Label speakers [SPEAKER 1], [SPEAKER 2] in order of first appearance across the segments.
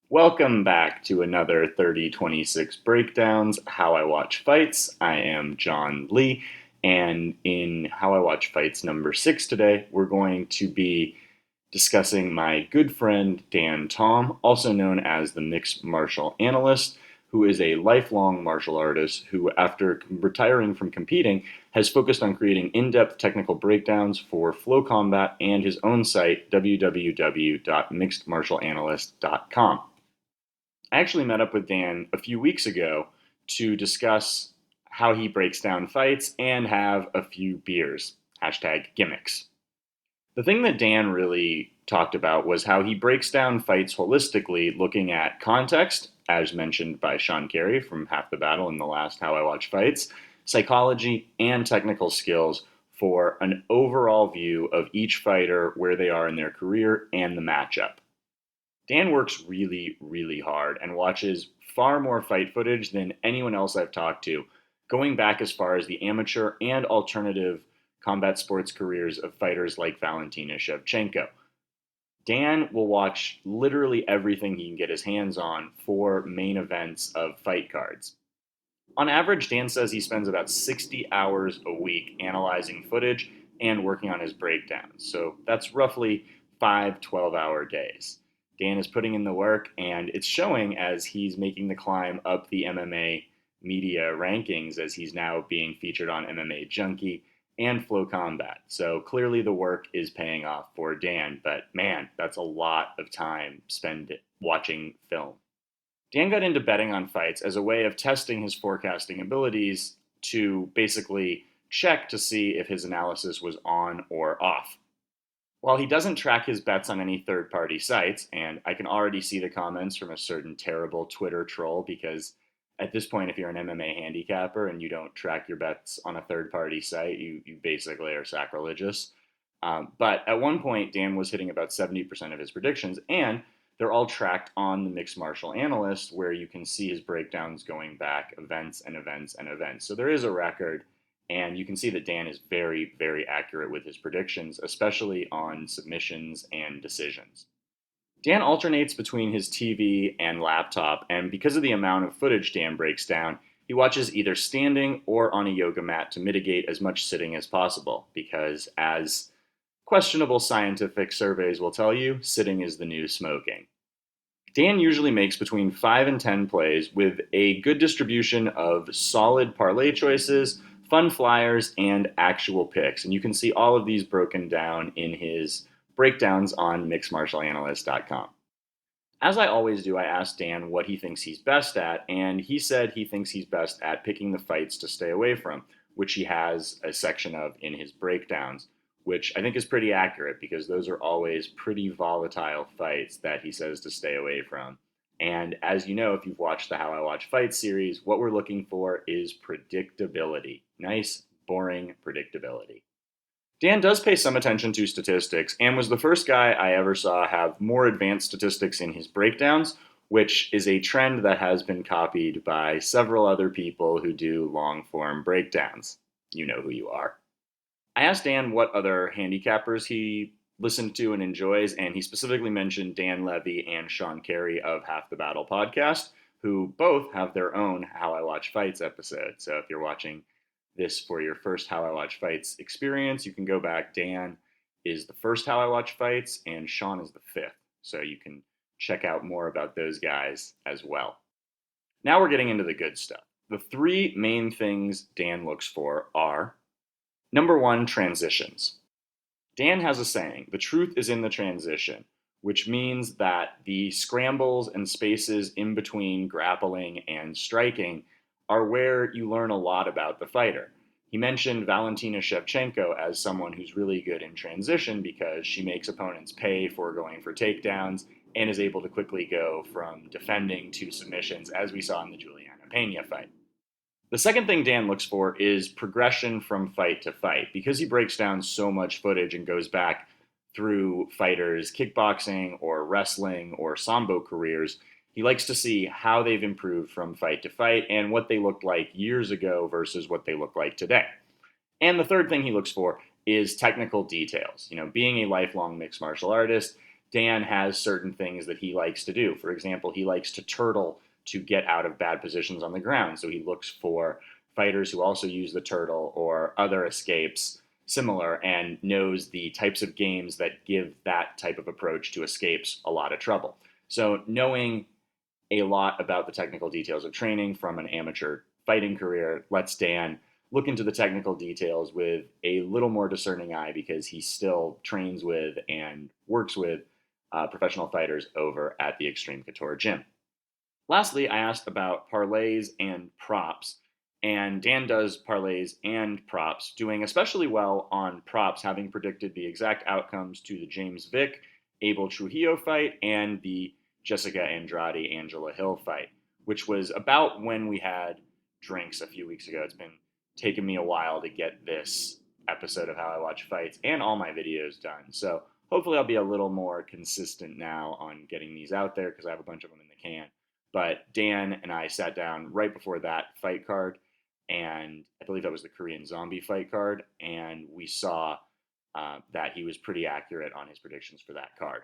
[SPEAKER 1] Welcome back to another 3026 Breakdowns, How I Watch Fights. I am John Lee, and in How I Watch Fights number 6 today, we're going to be discussing my good friend Dan Tom, also known as the Mixed Martial Analyst, who is a lifelong martial artist who, after retiring from competing, has focused on creating in depth technical breakdowns for Flow Combat and his own site, www.mixedmartialanalyst.com. I actually met up with Dan a few weeks ago to discuss how he breaks down fights and have a few beers. Hashtag gimmicks. The thing that Dan really talked about was how he breaks down fights holistically, looking at context, as mentioned by Sean Carey from Half the Battle in the last How I Watch Fights, psychology, and technical skills for an overall view of each fighter, where they are in their career, and the matchup. Dan works really, really hard and watches far more fight footage than anyone else I've talked to, going back as far as the amateur and alternative combat sports careers of fighters like Valentina Shevchenko. Dan will watch literally everything he can get his hands on for main events of fight cards. On average, Dan says he spends about 60 hours a week analyzing footage and working on his breakdowns. So that's roughly 5 12-hour days. Dan is putting in the work, and it's showing as he's making the climb up the MMA media rankings, as he's now being featured on MMA Junkie and Flow Combat. So clearly the work is paying off for Dan, but man, that's a lot of time spent watching film. Dan got into betting on fights as a way of testing his forecasting abilities to basically check to see if his analysis was on or off. While he doesn't track his bets on any third party sites, and I can already see the comments from a certain terrible Twitter troll because at this point, if you're an MMA handicapper and you don't track your bets on a third party site, you basically are sacrilegious. But at one point, Dan was hitting about 70% of his predictions, and they're all tracked on the Mixed Martial Analyst, where you can see his breakdowns going back events and events and events. So there is a record, and you can see that Dan is very, very accurate with his predictions, especially on submissions and decisions. Dan alternates between his TV and laptop, and because of the amount of footage Dan breaks down, he watches either standing or on a yoga mat to mitigate as much sitting as possible, because as questionable scientific surveys will tell you, sitting is the new smoking. Dan usually makes between 5 and 10 plays with a good distribution of solid parlay choices, fun flyers, and actual picks. And you can see all of these broken down in his breakdowns on mixedmartialanalyst.com. As I always do, I asked Dan what he thinks he's best at, and he said he thinks he's best at picking the fights to stay away from, which he has a section of in his breakdowns, which I think is pretty accurate because those are always pretty volatile fights that he says to stay away from. And as you know, if you've watched the How I Watch Fights series, what we're looking for is predictability. Nice, boring predictability. Dan does pay some attention to statistics and was the first guy I ever saw have more advanced statistics in his breakdowns, which is a trend that has been copied by several other people who do long form breakdowns. You know who you are. I asked Dan what other handicappers he listened to and enjoys, and he specifically mentioned Dan Levy and Sean Carey of Half the Battle podcast, who both have their own How I Watch Fights episode. So if you're watching this for your first How I Watch Fights experience, you can go back. Dan is the first How I Watch Fights, and Sean is the fifth. So you can check out more about those guys as well. Now we're getting into the good stuff. The three main things Dan looks for are: number one, transitions. Dan has a saying, the truth is in the transition, which means that the scrambles and spaces in between grappling and striking are where you learn a lot about the fighter. He mentioned Valentina Shevchenko as someone who's really good in transition because she makes opponents pay for going for takedowns and is able to quickly go from defending to submissions, as we saw in the Juliana Pena fight. The second thing Dan looks for is progression from fight to fight. Because he breaks down so much footage and goes back through fighters' kickboxing or wrestling or sambo careers, he likes to see how they've improved from fight to fight and what they looked like years ago versus what they look like today. And the third thing he looks for is technical details. You know, being a lifelong mixed martial artist, Dan has certain things that he likes to do. For example, he likes to turtle to get out of bad positions on the ground. So he looks for fighters who also use the turtle or other escapes similar, and knows the types of games that give that type of approach to escapes a lot of trouble. So knowing a lot about the technical details of training from an amateur fighting career lets Dan look into the technical details with a little more discerning eye, because he still trains with and works with professional fighters over at the Extreme Couture gym. Lastly, I asked about parlays and props. And Dan does parlays and props, doing especially well on props, having predicted the exact outcomes to the James Vick Abel Trujillo fight and the Jessica Andrade Angela Hill fight, which was about when we had drinks a few weeks ago. It's been taking me a while to get this episode of How I Watch Fights and all my videos done. So hopefully I'll be a little more consistent now on getting these out there, because I have a bunch of them in the can. But Dan and I sat down right before that fight card, and I believe that was the Korean Zombie fight card, and we saw that he was pretty accurate on his predictions for that card.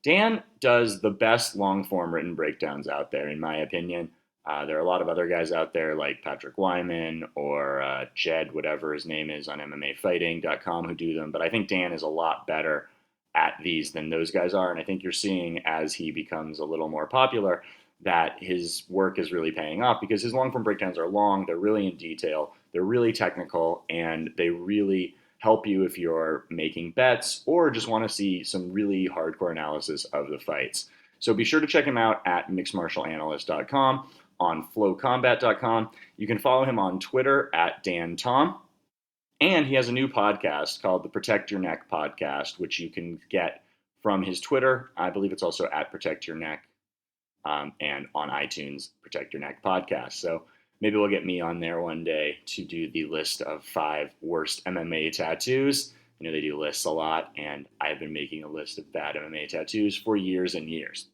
[SPEAKER 1] Dan does the best long form written breakdowns out there, in my opinion. There are a lot of other guys out there like Patrick Wyman or Jed, whatever his name is, on MMAfighting.com who do them. But I think Dan is a lot better at these than those guys are. And I think you're seeing, as he becomes a little more popular, that his work is really paying off, because his long form breakdowns are long, they're really in detail, they're really technical, and they really help you if you're making bets or just want to see some really hardcore analysis of the fights. So be sure to check him out at mixedmartialanalyst.com, on flowcombat.com. You can follow him on Twitter at DanTom. And he has a new podcast called the Protect Your Neck podcast, which you can get from his Twitter. I believe it's also at Protect Your Neck, and on iTunes, Protect Your Neck podcast. So maybe we'll get me on there one day to do the list of 5 worst MMA tattoos. You know, they do lists a lot, and I've been making a list of bad MMA tattoos for years and years.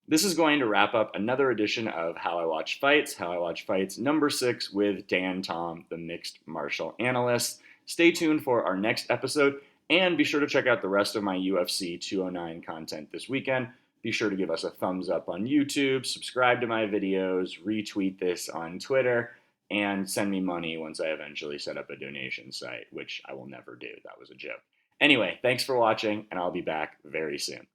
[SPEAKER 1] This is going to wrap up another edition of How I Watch Fights, How I Watch Fights number 6 with Dan Tom, the Mixed Martial Analyst. Stay tuned for our next episode, and be sure to check out the rest of my UFC 209 content this weekend. Be sure to give us a thumbs up on YouTube, subscribe to my videos, retweet this on Twitter, and send me money once I eventually set up a donation site, which I will never do. That was a joke. Anyway, thanks for watching, and I'll be back very soon.